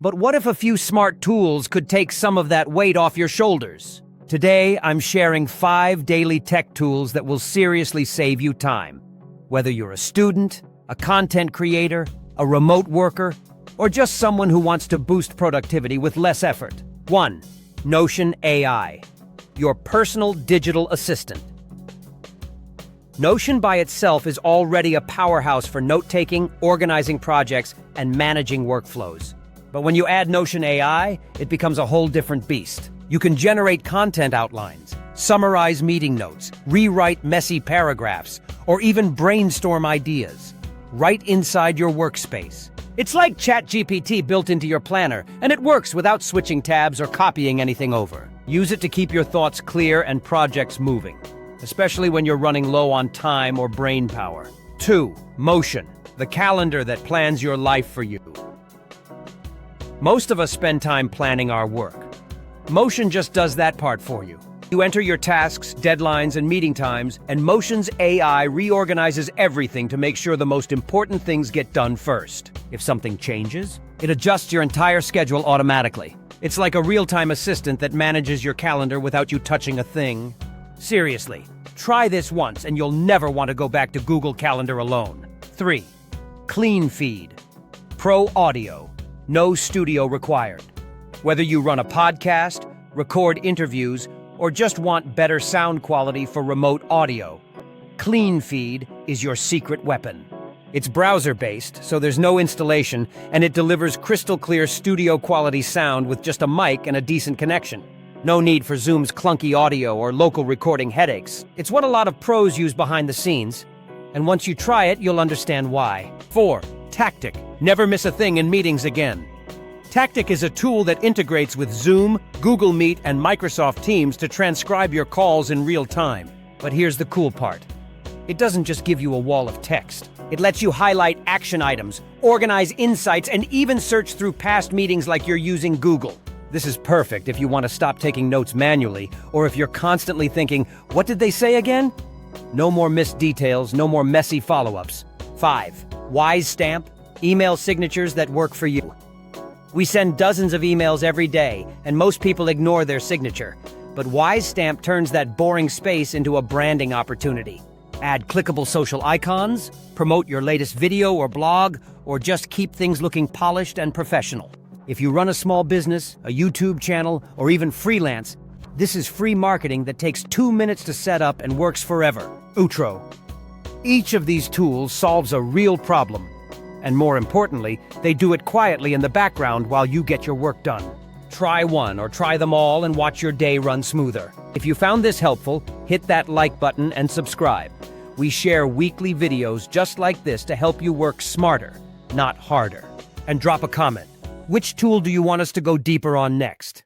But what if a few smart tools could take some of that weight off your shoulders? Today, I'm sharing 5 daily tech tools that will seriously save you time. Whether you're a student, a content creator, a remote worker, or just someone who wants to boost productivity with less effort. 1. Notion AI, your personal digital assistant. Notion by itself is already a powerhouse for note-taking, organizing projects, and managing workflows. But when you add Notion AI, it becomes a whole different beast. You can generate content outlines, summarize meeting notes, rewrite messy paragraphs, or even brainstorm ideas right inside your workspace. It's like ChatGPT built into your planner, and it works without switching tabs or copying anything over. Use it to keep your thoughts clear and projects moving, especially when you're running low on time or brain power. 2. Motion, the calendar that plans your life for you. Most of us spend time planning our work. Motion just does that part for you. You enter your tasks, deadlines, and meeting times, and Motion's AI reorganizes everything to make sure the most important things get done first. If something changes, it adjusts your entire schedule automatically. It's like a real-time assistant that manages your calendar without you touching a thing. Seriously, try this once and you'll never want to go back to Google Calendar alone. 3. Cleanfeed, Pro Audio, no studio required. Whether you run a podcast, record interviews, or just want better sound quality for remote audio, Cleanfeed is your secret weapon. It's browser-based, so there's no installation, and it delivers crystal-clear studio-quality sound with just a mic and a decent connection. No need for Zoom's clunky audio or local recording headaches. It's what a lot of pros use behind the scenes, and once you try it, you'll understand why. 4. Tactiq. Never miss a thing in meetings again. Tactiq is a tool that integrates with Zoom, Google Meet, and Microsoft Teams to transcribe your calls in real time. But here's the cool part. It doesn't just give you a wall of text. It lets you highlight action items, organize insights, and even search through past meetings like you're using Google. This is perfect if you want to stop taking notes manually, or if you're constantly thinking, what did they say again? No more missed details, no more messy follow-ups. 5. Wise Stamp, email signatures that work for you. We send dozens of emails every day, and most people ignore their signature. But Wise Stamp turns that boring space into a branding opportunity. Add clickable social icons, promote your latest video or blog, or just keep things looking polished and professional. If you run a small business, a YouTube channel, or even freelance, this is free marketing that takes 2 minutes to set up and works forever. Outro. Each of these tools solves a real problem. And more importantly, they do it quietly in the background while you get your work done. Try one or try them all and watch your day run smoother. If you found this helpful, hit that like button and subscribe. We share weekly videos just like this to help you work smarter, not harder. And drop a comment. Which tool do you want us to go deeper on next?